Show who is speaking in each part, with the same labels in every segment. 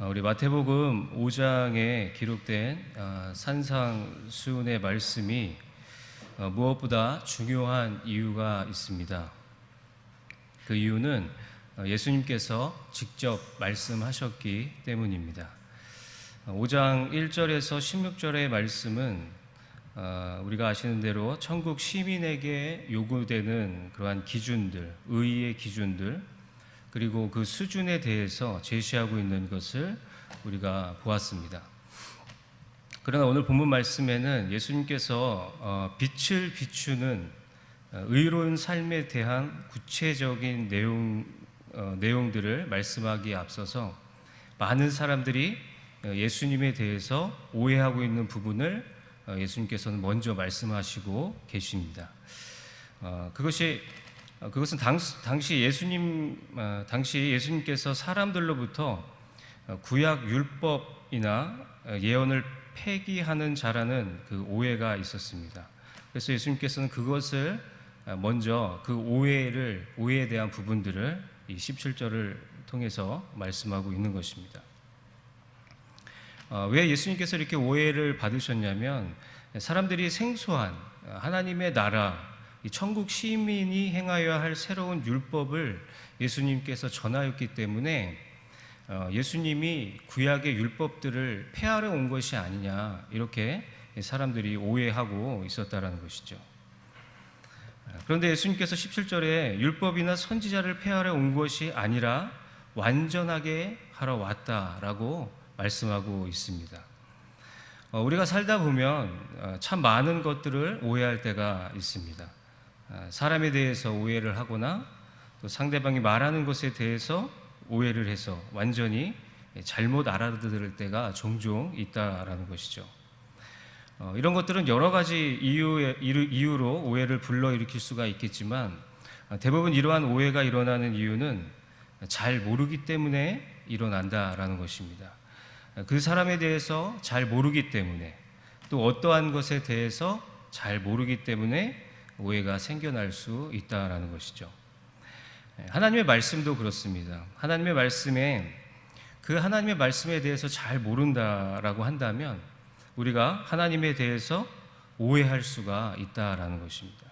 Speaker 1: 우리 마태복음 5장에 기록된 산상수훈의 말씀이 무엇보다 중요한 이유가 있습니다. 그 이유는 예수님께서 직접 말씀하셨기 때문입니다. 5장 1절에서 16절의 말씀은 우리가 아시는 대로 천국 시민에게 요구되는 그러한 기준들, 의의 기준들, 그리고 그 수준에 대해서 제시하고 있는 것을 우리가 보았습니다. 그러나 오늘 본문 말씀에는 예수님께서 빛을 비추는 의로운 삶에 대한 구체적인 내용들을 말씀하기에 앞서서 많은 사람들이 예수님에 대해서 오해하고 있는 부분을 예수님께서는 먼저 말씀하시고 계십니다. 그것은 당시 예수님께서 사람들로부터 구약 율법이나 예언을 폐기하는 자라는 그 오해가 있었습니다. 그래서 예수님께서는 그것을 먼저 그 오해에 대한 부분들을 이 17절을 통해서 말씀하고 있는 것입니다. 왜 예수님께서 이렇게 오해를 받으셨냐면 사람들이 생소한 하나님의 나라, 이 천국 시민이 행하여야 할 새로운 율법을 예수님께서 전하였기 때문에 예수님이 구약의 율법들을 폐하러 온 것이 아니냐, 이렇게 사람들이 오해하고 있었다라는 것이죠. 그런데 예수님께서 17절에 율법이나 선지자를 폐하러 온 것이 아니라 완전하게 하러 왔다라고 말씀하고 있습니다. 우리가 살다 보면 참 많은 것들을 오해할 때가 있습니다. 사람에 대해서 오해를 하거나 또 상대방이 말하는 것에 대해서 오해를 해서 완전히 잘못 알아들을 때가 종종 있다라는 것이죠. 이런 것들은 여러 가지 이유로 오해를 불러일으킬 수가 있겠지만 대부분 이러한 오해가 일어나는 이유는 잘 모르기 때문에 일어난다라는 것입니다. 그 사람에 대해서 잘 모르기 때문에, 또 어떠한 것에 대해서 잘 모르기 때문에 오해가 생겨날 수 있다라는 것이죠. 하나님의 말씀도 그렇습니다. 하나님의 말씀에 대해서 잘 모른다라고 한다면 우리가 하나님에 대해서 오해할 수가 있다라는 것입니다.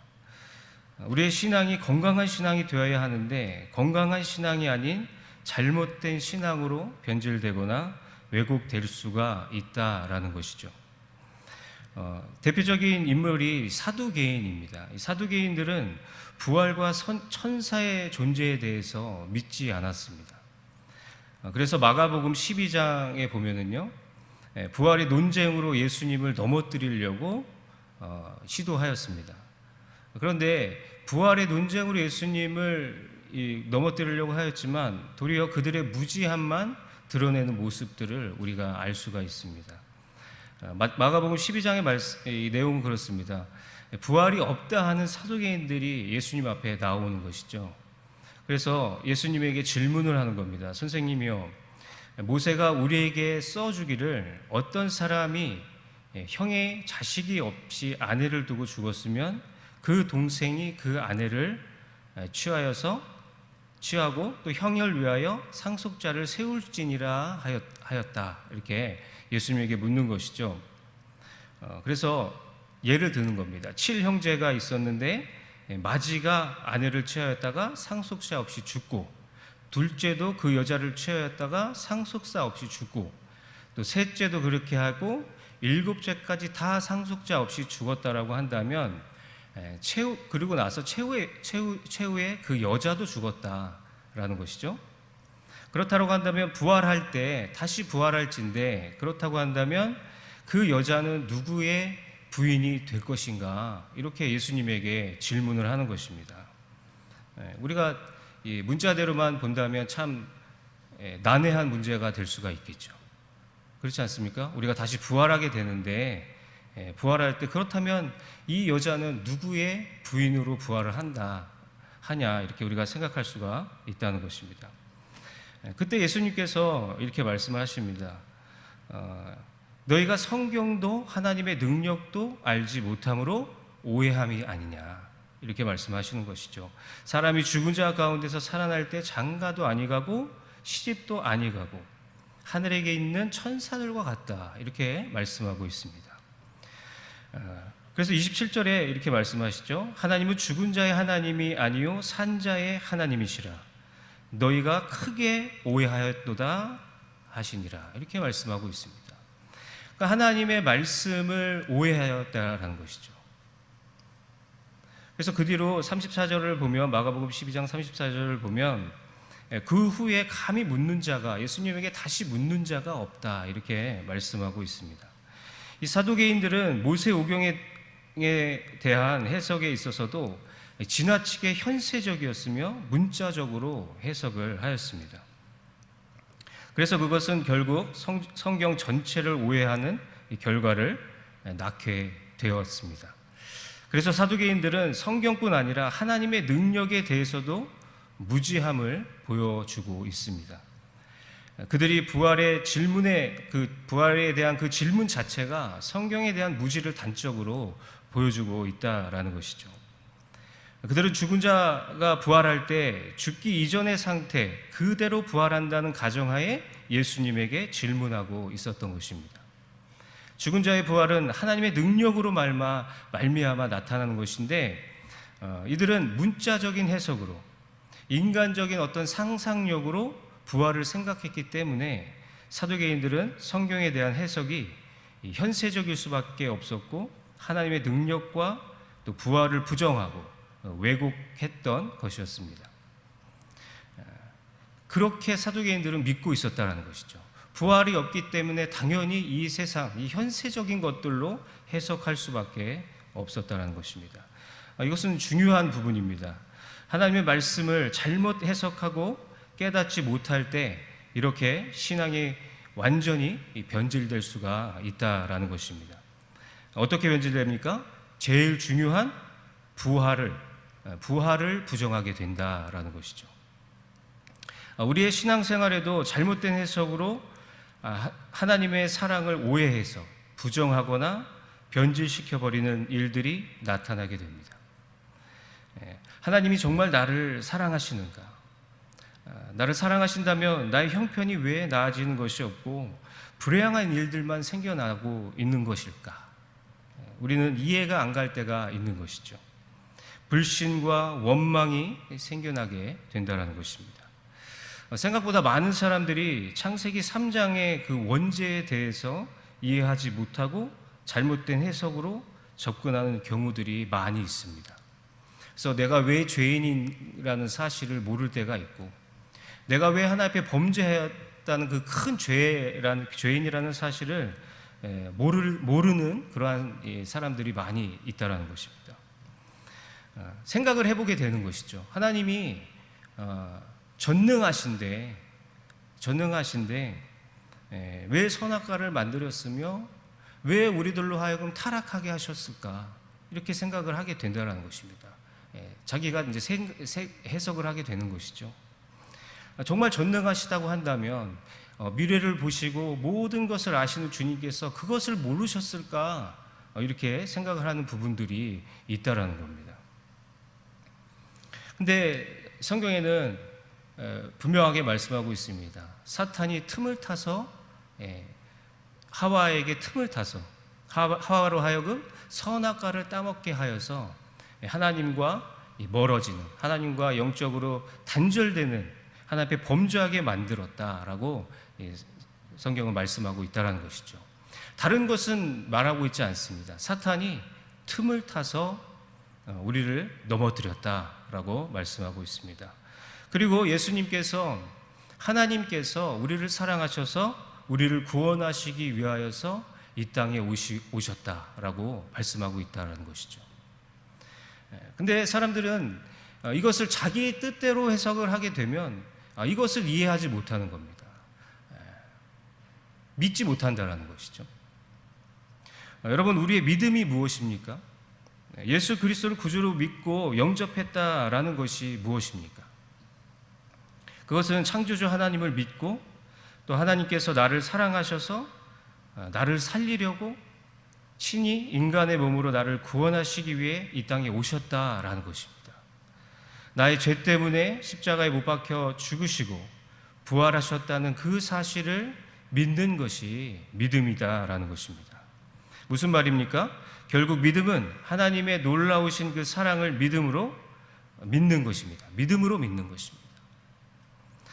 Speaker 1: 우리의 신앙이 건강한 신앙이 되어야 하는데 건강한 신앙이 아닌 잘못된 신앙으로 변질되거나 왜곡될 수가 있다라는 것이죠. 대표적인 인물이 사두개인입니다. 이 사두개인들은 부활과 천사의 존재에 대해서 믿지 않았습니다. 그래서 마가복음 12장에 보면은요, 부활의 논쟁으로 예수님을 넘어뜨리려고 시도하였습니다. 그런데 부활의 논쟁으로 예수님을 넘어뜨리려고 하였지만 도리어 그들의 무지함만 드러내는 모습들을 우리가 알 수가 있습니다. 마가복음 12장의 이 내용은 그렇습니다. 부활이 없다 하는 사두개인들이 예수님 앞에 나오는 것이죠. 그래서 예수님에게 질문을 하는 겁니다. 선생님이요, 모세가 우리에게 써주기를 어떤 사람이 형의 자식이 없이 아내를 두고 죽었으면 그 동생이 그 아내를 취하고 또 형을 위하여 상속자를 세울지니라 하였다, 이렇게 예수님에게 묻는 것이죠. 그래서 예를 드는 겁니다. 7형제가 있었는데 마지가 아내를 취하였다가 상속자 없이 죽고, 둘째도 그 여자를 취하였다가 상속자 없이 죽고, 또 셋째도 그렇게 하고 일곱째까지 다 상속자 없이 죽었다라고 한다면 그리고 나서 최후에 그 여자도 죽었다라는 것이죠. 그렇다고 한다면 부활할 때 다시 부활할진데, 그렇다고 한다면 그 여자는 누구의 부인이 될 것인가, 이렇게 예수님에게 질문을 하는 것입니다. 우리가 이 문자대로만 본다면 참 난해한 문제가 될 수가 있겠죠. 그렇지 않습니까? 우리가 다시 부활하게 되는데 부활할 때 그렇다면 이 여자는 누구의 부인으로 부활을 하냐, 이렇게 우리가 생각할 수가 있다는 것입니다. 그때 예수님께서 이렇게 말씀하십니다. 너희가 성경도 하나님의 능력도 알지 못함으로 오해함이 아니냐, 이렇게 말씀하시는 것이죠. 사람이 죽은 자 가운데서 살아날 때 장가도 아니 가고 시집도 아니 가고 하늘에 있는 천사들과 같다, 이렇게 말씀하고 있습니다. 그래서 27절에 이렇게 말씀하시죠. 하나님은 죽은 자의 하나님이 아니요 산 자의 하나님이시라. 너희가 크게 오해하였도다 하시니라. 이렇게 말씀하고 있습니다. 그러니까 하나님의 말씀을 오해하였다라는 것이죠. 그래서 그 뒤로 34절을 보면, 마가복음 12장 34절을 보면, 그 후에 감히 묻는 자가, 예수님에게 다시 묻는 자가 없다, 이렇게 말씀하고 있습니다. 이 사두개인들은 모세오경에 대한 해석에 있어서도 지나치게 현세적이었으며 문자적으로 해석을 하였습니다. 그래서 그것은 결국 성경 전체를 오해하는 결과를 낳게 되었습니다. 그래서 사두개인들은 성경뿐 아니라 하나님의 능력에 대해서도 무지함을 보여주고 있습니다. 그들이 부활에 대한 그 질문 자체가 성경에 대한 무지를 단적으로 보여주고 있다라는 것이죠. 그들은 죽은 자가 부활할 때 죽기 이전의 상태 그대로 부활한다는 가정하에 예수님에게 질문하고 있었던 것입니다. 죽은 자의 부활은 하나님의 능력으로 말미암아 나타나는 것인데, 이들은 문자적인 해석으로, 인간적인 어떤 상상력으로 부활을 생각했기 때문에 사두개인들은 성경에 대한 해석이 현세적일 수밖에 없었고, 하나님의 능력과 또 부활을 부정하고 왜곡했던 것이었습니다. 그렇게 사두개인들은 믿고 있었다는 것이죠. 부활이 없기 때문에 당연히 이 세상, 이 현세적인 것들로 해석할 수밖에 없었다는 것입니다. 이것은 중요한 부분입니다. 하나님의 말씀을 잘못 해석하고 깨닫지 못할 때 이렇게 신앙이 완전히 변질될 수가 있다라는 것입니다. 어떻게 변질됩니까? 제일 중요한 부활을 부정하게 된다라는 것이죠. 우리의 신앙생활에도 잘못된 해석으로 하나님의 사랑을 오해해서 부정하거나 변질시켜버리는 일들이 나타나게 됩니다. 하나님이 정말 나를 사랑하시는가? 나를 사랑하신다면 나의 형편이 왜 나아지는 것이 없고 불행한 일들만 생겨나고 있는 것일까? 우리는 이해가 안 갈 때가 있는 것이죠. 불신과 원망이 생겨나게 된다는 것입니다. 생각보다 많은 사람들이 창세기 3장의 그 원죄에 대해서 이해하지 못하고 잘못된 해석으로 접근하는 경우들이 많이 있습니다. 그래서 내가 왜 죄인이라는 사실을 모를 때가 있고, 내가 왜 하나님 앞에 범죄했다는 그 큰 죄인이라는 사실을 모르는 그러한 사람들이 많이 있다는 것입니다. 생각을 해보게 되는 것이죠. 하나님이 전능하신데 왜 선악과를 만들었으며 왜 우리들로 하여금 타락하게 하셨을까? 이렇게 생각을 하게 된다는 것입니다. 자기가 이제 해석을 하게 되는 것이죠. 정말 전능하시다고 한다면 미래를 보시고 모든 것을 아시는 주님께서 그것을 모르셨을까? 이렇게 생각을 하는 부분들이 있다라는 겁니다. 근데 성경에는 분명하게 말씀하고 있습니다. 사탄이 틈을 타서 하와에게 틈을 타서 하와로 하여금 선악과를 따먹게 하여서 하나님과 멀어지는, 하나님과 영적으로 단절되는, 하나님 앞에 범죄하게 만들었다라고 성경은 말씀하고 있다는 것이죠. 다른 것은 말하고 있지 않습니다. 사탄이 틈을 타서 우리를 넘어뜨렸다라고 말씀하고 있습니다. 그리고 하나님께서 우리를 사랑하셔서 우리를 구원하시기 위하여서 이 땅에 오셨다라고 말씀하고 있다는 것이죠. 근데 사람들은 이것을 자기의 뜻대로 해석을 하게 되면 이것을 이해하지 못하는 겁니다. 믿지 못한다는 것이죠. 여러분, 우리의 믿음이 무엇입니까? 예수 그리스도를 구주로 믿고 영접했다라는 것이 무엇입니까? 그것은 창조주 하나님을 믿고 또 하나님께서 나를 사랑하셔서 나를 살리려고 친히 인간의 몸으로 나를 구원하시기 위해 이 땅에 오셨다라는 것입니다. 나의 죄 때문에 십자가에 못 박혀 죽으시고 부활하셨다는 그 사실을 믿는 것이 믿음이다라는 것입니다. 무슨 말입니까? 결국 믿음은 하나님의 놀라우신 그 사랑을 믿음으로 믿는 것입니다. 믿음으로 믿는 것입니다.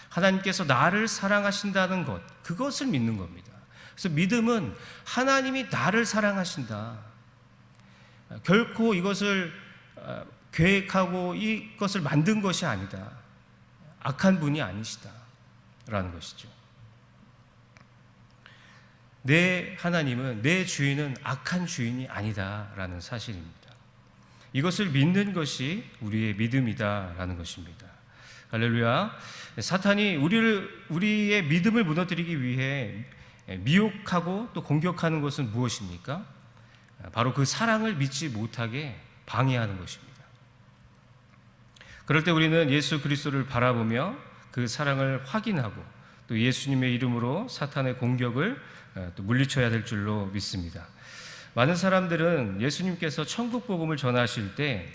Speaker 1: 하나님께서 나를 사랑하신다는 것, 그것을 믿는 겁니다. 그래서 믿음은 하나님이 나를 사랑하신다. 결코 이것을 계획하고 이것을 만든 것이 아니다. 악한 분이 아니시다. 라는 것이죠. 내 하나님은, 내 주인은 악한 주인이 아니다. 라는 사실입니다. 이것을 믿는 것이 우리의 믿음이다라는 것입니다. 할렐루야. 사탄이 우리의 믿음을 무너뜨리기 위해 미혹하고 또 공격하는 것은 무엇입니까? 바로 그 사랑을 믿지 못하게 방해하는 것입니다. 그럴 때 우리는 예수 그리스도를 바라보며 그 사랑을 확인하고 또 예수님의 이름으로 사탄의 공격을 또 물리쳐야 될 줄로 믿습니다. 많은 사람들은 예수님께서 천국 복음을 전하실 때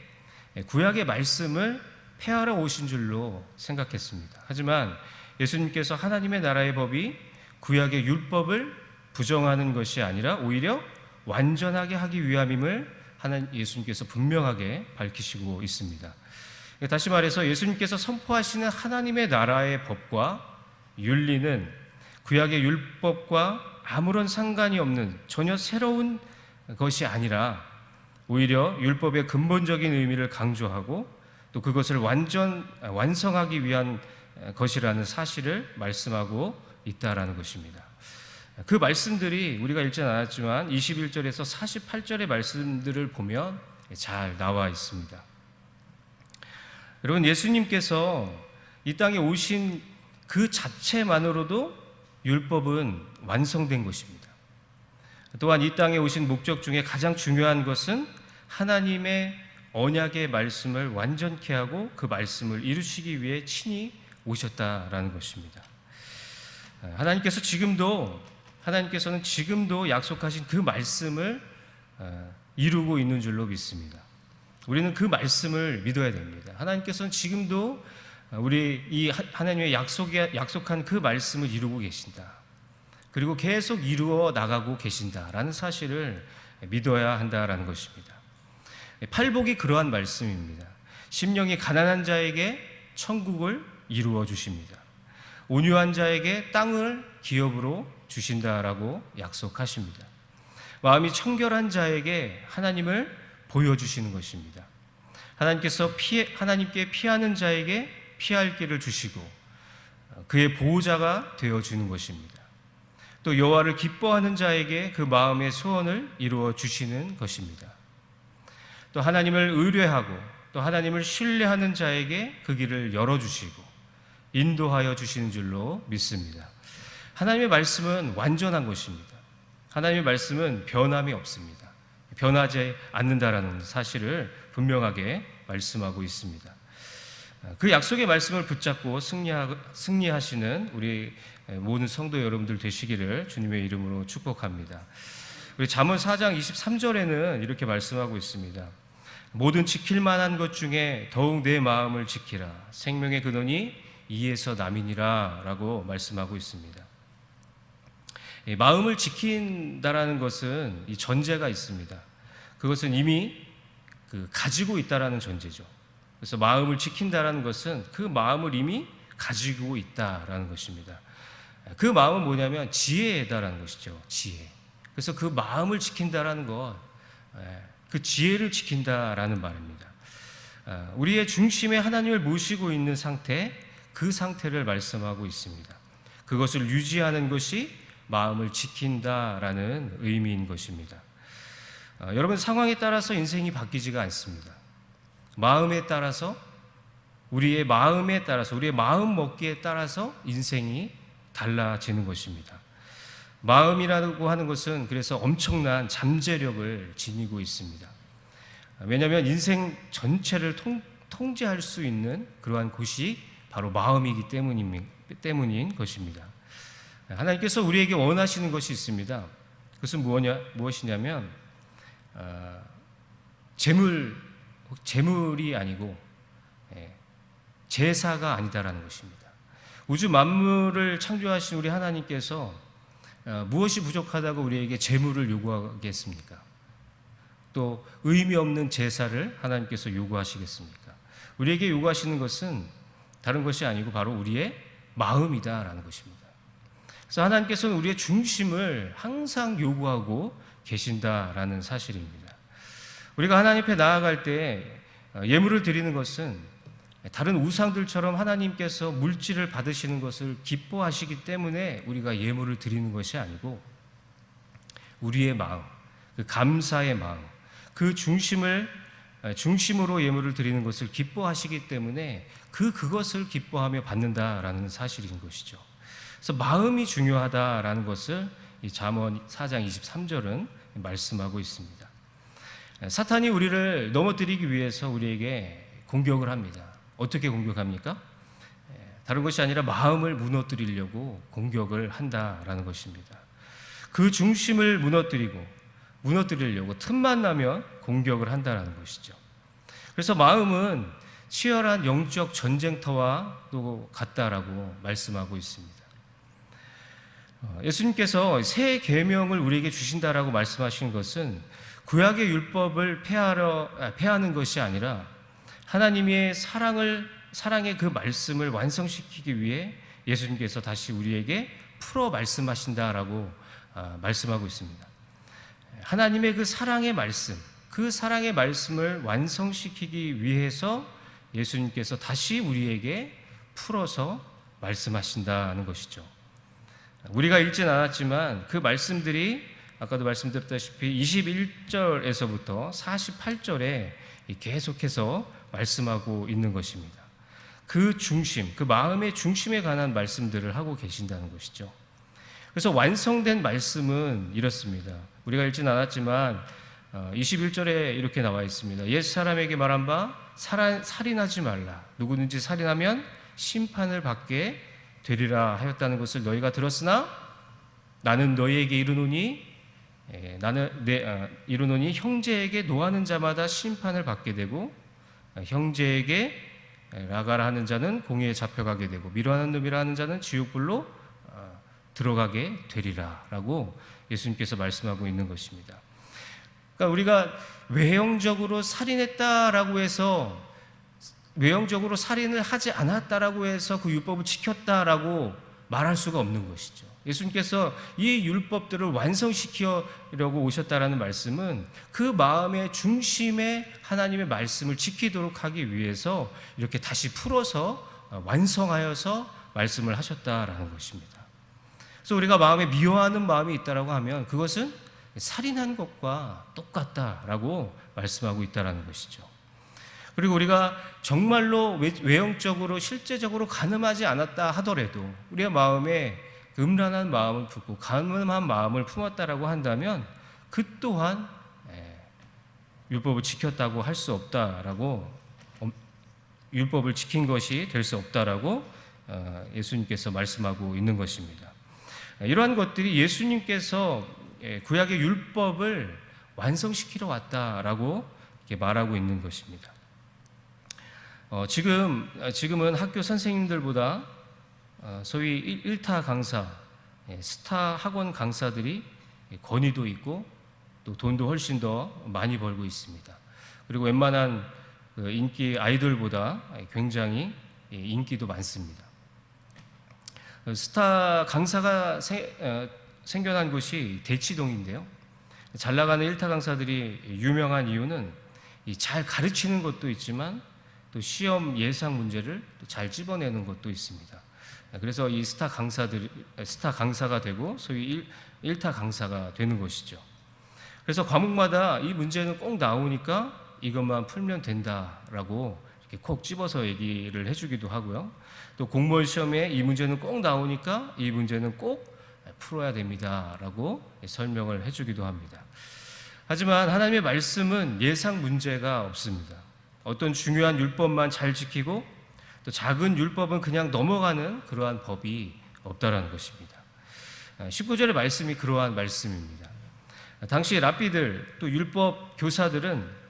Speaker 1: 구약의 말씀을 폐하러 오신 줄로 생각했습니다. 하지만 예수님께서 하나님의 나라의 법이 구약의 율법을 부정하는 것이 아니라 오히려 완전하게 하기 위함임을 예수님께서 분명하게 밝히시고 있습니다. 다시 말해서 예수님께서 선포하시는 하나님의 나라의 법과 윤리는 구약의 율법과 아무런 상관이 없는 전혀 새로운 것이 아니라 오히려 율법의 근본적인 의미를 강조하고 또 그것을 완성하기 위한 것이라는 사실을 말씀하고 있다라는 것입니다. 그 말씀들이 우리가 읽지 않았지만 21절에서 48절의 말씀들을 보면 잘 나와 있습니다. 여러분, 예수님께서 이 땅에 오신 그 자체만으로도 율법은 완성된 것입니다. 또한 이 땅에 오신 목적 중에 가장 중요한 것은 하나님의 언약의 말씀을 완전케 하고 그 말씀을 이루시기 위해 친히 오셨다라는 것입니다. 하나님께서는 지금도 약속하신 그 말씀을 이루고 있는 줄로 믿습니다. 우리는 그 말씀을 믿어야 됩니다. 하나님께서는 지금도 우리 이 하나님의 약속한 그 말씀을 이루고 계신다. 그리고 계속 이루어 나가고 계신다라는 사실을 믿어야 한다라는 것입니다. 팔복이 그러한 말씀입니다. 심령이 가난한 자에게 천국을 이루어 주십니다. 온유한 자에게 땅을 기업으로 주신다라고 약속하십니다. 마음이 청결한 자에게 하나님을 보여주시는 것입니다. 하나님께 피하는 자에게 피할 길을 주시고 그의 보호자가 되어주는 것입니다. 또 여호와를 기뻐하는 자에게 그 마음의 소원을 이루어 주시는 것입니다. 또 하나님을 의뢰하고 또 하나님을 신뢰하는 자에게 그 길을 열어주시고 인도하여 주시는 줄로 믿습니다. 하나님의 말씀은 완전한 것입니다. 하나님의 말씀은 변함이 없습니다. 변하지 않는다라는 사실을 분명하게 말씀하고 있습니다. 그 약속의 말씀을 붙잡고 승리하시는 우리 모든 성도 여러분들 되시기를 주님의 이름으로 축복합니다. 우리 잠언 4장 23절에는 이렇게 말씀하고 있습니다. 모든 지킬 만한 것 중에 더욱 내 마음을 지키라. 생명의 근원이 이에서 남이니라 라고 말씀하고 있습니다. 마음을 지킨다라는 것은 이 전제가 있습니다. 그것은 이미 가지고 있다라는 전제죠. 그래서 마음을 지킨다라는 것은 그 마음을 이미 가지고 있다라는 것입니다. 그 마음은 뭐냐면 지혜다라는 것이죠. 지혜. 그래서 그 마음을 지킨다라는 것, 그 지혜를 지킨다라는 말입니다. 우리의 중심에 하나님을 모시고 있는 상태, 그 상태를 말씀하고 있습니다. 그것을 유지하는 것이 마음을 지킨다라는 의미인 것입니다. 여러분, 상황에 따라서 인생이 바뀌지가 않습니다. 마음에 따라서, 우리의 마음에 따라서, 우리의 마음 먹기에 따라서 인생이 달라지는 것입니다. 마음이라고 하는 것은 그래서 엄청난 잠재력을 지니고 있습니다. 왜냐하면 인생 전체를 통제할 수 있는 그러한 곳이 바로 마음이기 때문인 것입니다. 하나님께서 우리에게 원하시는 것이 있습니다. 그것은 무엇이냐면 재물이 아니고 제사가 아니다라는 것입니다. 우주 만물을 창조하신 우리 하나님께서 무엇이 부족하다고 우리에게 재물을 요구하겠습니까? 또 의미 없는 제사를 하나님께서 요구하시겠습니까? 우리에게 요구하시는 것은 다른 것이 아니고 바로 우리의 마음이다라는 것입니다. 그래서 하나님께서는 우리의 중심을 항상 요구하고 계신다라는 사실입니다. 우리가 하나님 앞에 나아갈 때 예물을 드리는 것은 다른 우상들처럼 하나님께서 물질을 받으시는 것을 기뻐하시기 때문에 우리가 예물을 드리는 것이 아니고 우리의 마음, 그 감사의 마음, 그 중심으로 예물을 드리는 것을 기뻐하시기 때문에 그것을 기뻐하며 받는다라는 사실인 것이죠. 그래서 마음이 중요하다라는 것을 이 잠언 4장 23절은 말씀하고 있습니다. 사탄이 우리를 넘어뜨리기 위해서 우리에게 공격을 합니다. 어떻게 공격합니까? 다른 것이 아니라 마음을 무너뜨리려고 공격을 한다라는 것입니다. 그 중심을 무너뜨리려고 틈만 나면 공격을 한다라는 것이죠. 그래서 마음은 치열한 영적 전쟁터와 또 같다라고 말씀하고 있습니다. 예수님께서 새 계명을 우리에게 주신다라고 말씀하신 것은 구약의 율법을 폐하는 것이 아니라 하나님의 사랑의 그 말씀을 완성시키기 위해 예수님께서 다시 우리에게 풀어 말씀하신다라고 말씀하고 있습니다. 하나님의 그 사랑의 말씀을 완성시키기 위해서 예수님께서 다시 우리에게 풀어서 말씀하신다는 것이죠. 우리가 읽진 않았지만 그 말씀들이 아까도 말씀드렸다시피 21절에서부터 48절에 계속해서 말씀하고 있는 것입니다. 그 중심, 그 마음의 중심에 관한 말씀들을 하고 계신다는 것이죠. 그래서 완성된 말씀은 이렇습니다. 우리가 읽진 않았지만 21절에 이렇게 나와 있습니다. 옛 사람에게 말한 바 살인하지 말라. 누구든지 살인하면 심판을 받게 되리라 하였다는 것을 너희가 들었으나 나는 너희에게 이르노니 형제에게 노하는 자마다 심판을 받게 되고 형제에게 라가라 하는 자는 공의에 잡혀가게 되고 미워하는 놈이라 하는 자는 지옥불로 들어가게 되리라 라고 예수님께서 말씀하고 있는 것입니다. 그러니까 우리가 외형적으로 살인했다라고 해서 외형적으로 살인을 하지 않았다라고 해서 그 율법을 지켰다라고 말할 수가 없는 것이죠. 예수님께서 이 율법들을 완성시키려고 오셨다라는 말씀은 그 마음의 중심에 하나님의 말씀을 지키도록 하기 위해서 이렇게 다시 풀어서 완성하여서 말씀을 하셨다라는 것입니다. 그래서 우리가 마음에 미워하는 마음이 있다라고 하면 그것은 살인한 것과 똑같다라고 말씀하고 있다라는 것이죠. 그리고 우리가 정말로 외형적으로 실제적으로 간음하지 않았다 하더라도 우리의 마음에 음란한 마음을 품고 간음한 마음을 품었다라고 한다면 그 또한 율법을 지켰다고 할 수 없다라고, 율법을 지킨 것이 될 수 없다라고 예수님께서 말씀하고 있는 것입니다. 이러한 것들이 예수님께서 구약의 율법을 완성시키러 왔다라고 이렇게 말하고 있는 것입니다. 지금은 학교 선생님들보다 소위 1타 강사, 스타 학원 강사들이 권위도 있고 또 돈도 훨씬 더 많이 벌고 있습니다. 그리고 웬만한 인기 아이돌보다 굉장히 인기도 많습니다. 스타 강사가 생겨난 곳이 대치동인데요. 잘 나가는 1타 강사들이 유명한 이유는 잘 가르치는 것도 있지만 또 시험 예상 문제를 잘 집어내는 것도 있습니다. 그래서 이 스타 강사가 되고 소위 1타 강사가 되는 것이죠. 그래서 과목마다 이 문제는 꼭 나오니까 이것만 풀면 된다라고 이렇게 콕 집어서 얘기를 해주기도 하고요. 또 공무원 시험에 이 문제는 꼭 나오니까 이 문제는 꼭 풀어야 됩니다라고 설명을 해주기도 합니다. 하지만 하나님의 말씀은 예상 문제가 없습니다. 어떤 중요한 율법만 잘 지키고 또 작은 율법은 그냥 넘어가는 그러한 법이 없다라는 것입니다. 19절의 말씀이 그러한 말씀입니다. 당시 랍비들 또 율법 교사들은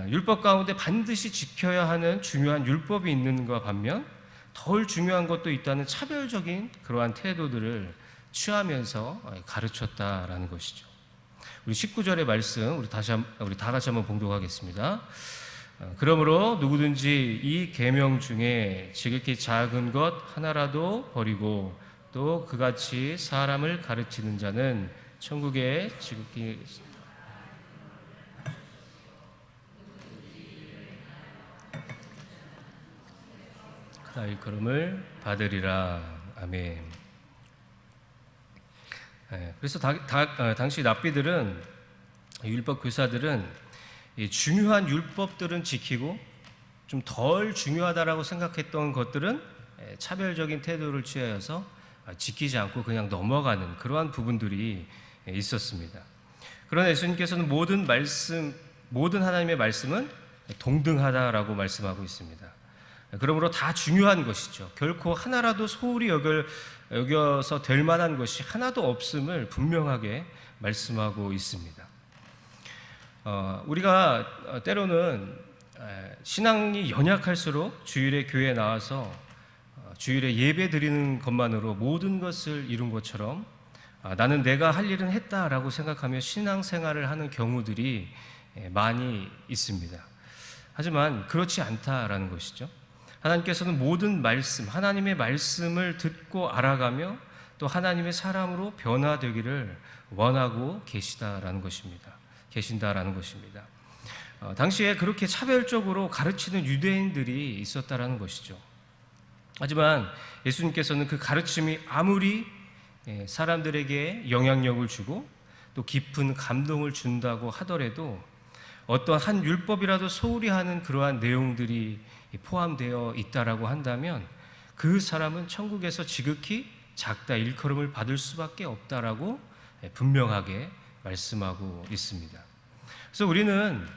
Speaker 1: 율법 가운데 반드시 지켜야 하는 중요한 율법이 있는 것과 반면 덜 중요한 것도 있다는 차별적인 그러한 태도들을 취하면서 가르쳤다라는 것이죠. 우리 19절의 말씀 우리 다 같이 한번 봉독하겠습니다. 그러므로 누구든지 이 계명 중에 지극히 작은 것 하나라도 버리고 또 그같이 사람을 가르치는 자는 천국에 지극히 큰 일컬음을 받으리라. 아멘. 그래서 당시 랍비들은, 율법 교사들은 이 중요한 율법들은 지키고 좀 덜 중요하다라고 생각했던 것들은 차별적인 태도를 취하여서 지키지 않고 그냥 넘어가는 그러한 부분들이 있었습니다. 그러나 예수님께서는 모든 하나님의 말씀은 동등하다라고 말씀하고 있습니다. 그러므로 다 중요한 것이죠. 결코 하나라도 소홀히 여겨서 될 만한 것이 하나도 없음을 분명하게 말씀하고 있습니다. 우리가 때로는 신앙이 연약할수록 주일에 교회에 나와서 주일에 예배 드리는 것만으로 모든 것을 이룬 것처럼 나는 내가 할 일은 했다라고 생각하며 신앙생활을 하는 경우들이 많이 있습니다. 하지만 그렇지 않다라는 것이죠. 하나님께서는 모든 말씀, 하나님의 말씀을 듣고 알아가며 또 하나님의 사람으로 변화되기를 원하고 계신다라는 것입니다. 당시에 그렇게 차별적으로 가르치는 유대인들이 있었다라는 것이죠. 하지만 예수님께서는 그 가르침이 아무리 사람들에게 영향력을 주고 또 깊은 감동을 준다고 하더라도 어떤 한 율법이라도 소홀히 하는 그러한 내용들이 포함되어 있다라고 한다면 그 사람은 천국에서 지극히 작다 일컬음을 받을 수밖에 없다라고 분명하게 말씀하고 있습니다. 그래서 우리는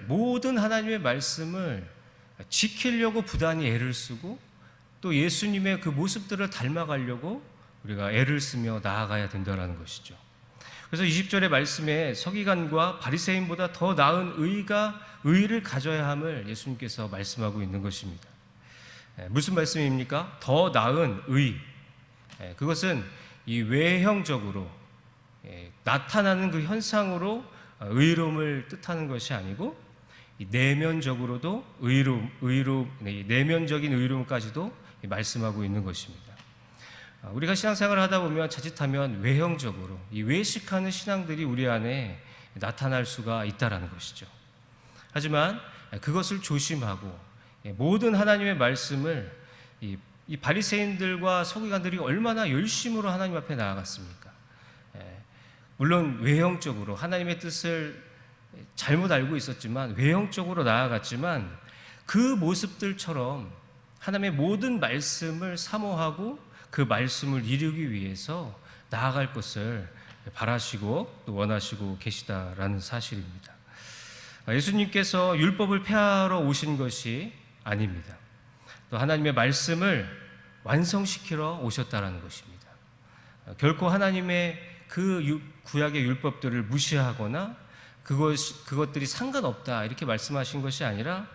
Speaker 1: 모든 하나님의 말씀을 지키려고 부단히 애를 쓰고 또 예수님의 그 모습들을 닮아가려고 우리가 애를 쓰며 나아가야 된다는 것이죠. 그래서 20절의 말씀에 서기관과 바리새인보다 더 나은 의를 가져야 함을 예수님께서 말씀하고 있는 것입니다. 무슨 말씀입니까? 더 나은 의. 그것은 이 외형적으로 나타나는 그 현상으로 의로움을 뜻하는 것이 아니고 내면적으로도 내면적인 의로움까지도 말씀하고 있는 것입니다. 우리가 신앙생활을 하다 보면 자칫하면 외형적으로 이 외식하는 신앙들이 우리 안에 나타날 수가 있다라는 것이죠. 하지만 그것을 조심하고 모든 하나님의 말씀을 이 바리새인들과 서기관들이 얼마나 열심으로 하나님 앞에 나아갔습니까? 물론 외형적으로 하나님의 뜻을 잘못 알고 있었지만 외형적으로 나아갔지만 그 모습들처럼 하나님의 모든 말씀을 사모하고 그 말씀을 이루기 위해서 나아갈 것을 바라시고 또 원하시고 계시다라는 사실입니다. 예수님께서 율법을 폐하러 오신 것이 아닙니다. 또 하나님의 말씀을 완성시키러 오셨다라는 것입니다. 결코 하나님의 그 구약의 율법들을 무시하거나 그것들이 상관없다 이렇게 말씀하신 것이 아니라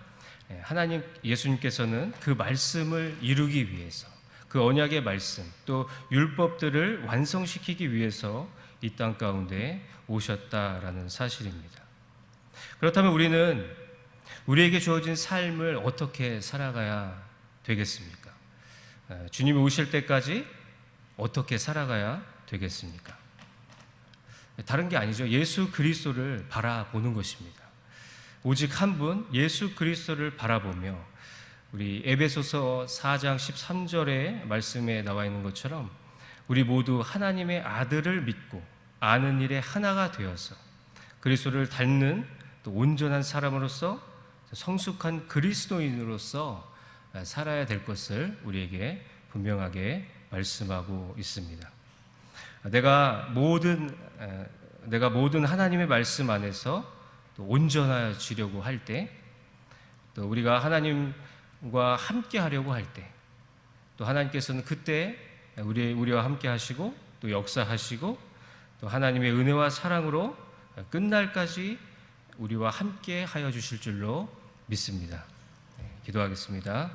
Speaker 1: 예수님께서는 그 말씀을 이루기 위해서 그 언약의 말씀 또 율법들을 완성시키기 위해서 이 땅 가운데 오셨다라는 사실입니다. 그렇다면 우리는 우리에게 주어진 삶을 어떻게 살아가야 되겠습니까? 주님이 오실 때까지 어떻게 살아가야 되겠습니까? 다른 게 아니죠. 예수 그리스도를 바라보는 것입니다. 오직 한 분 예수 그리스도를 바라보며 우리 에베소서 4장 13절의 말씀에 나와 있는 것처럼 우리 모두 하나님의 아들을 믿고 아는 일에 하나가 되어서 그리스도를 닮는 또 온전한 사람으로서 성숙한 그리스도인으로서 살아야 될 것을 우리에게 분명하게 말씀하고 있습니다. 내가 모든 하나님의 말씀 안에서 또 온전해지려고 할 때, 또 우리가 하나님과 함께 하려고 할 때, 또 하나님께서는 그때 우리와 함께 하시고 또 역사하시고 또 하나님의 은혜와 사랑으로 끝날까지 우리와 함께 하여 주실 줄로 믿습니다. 기도하겠습니다.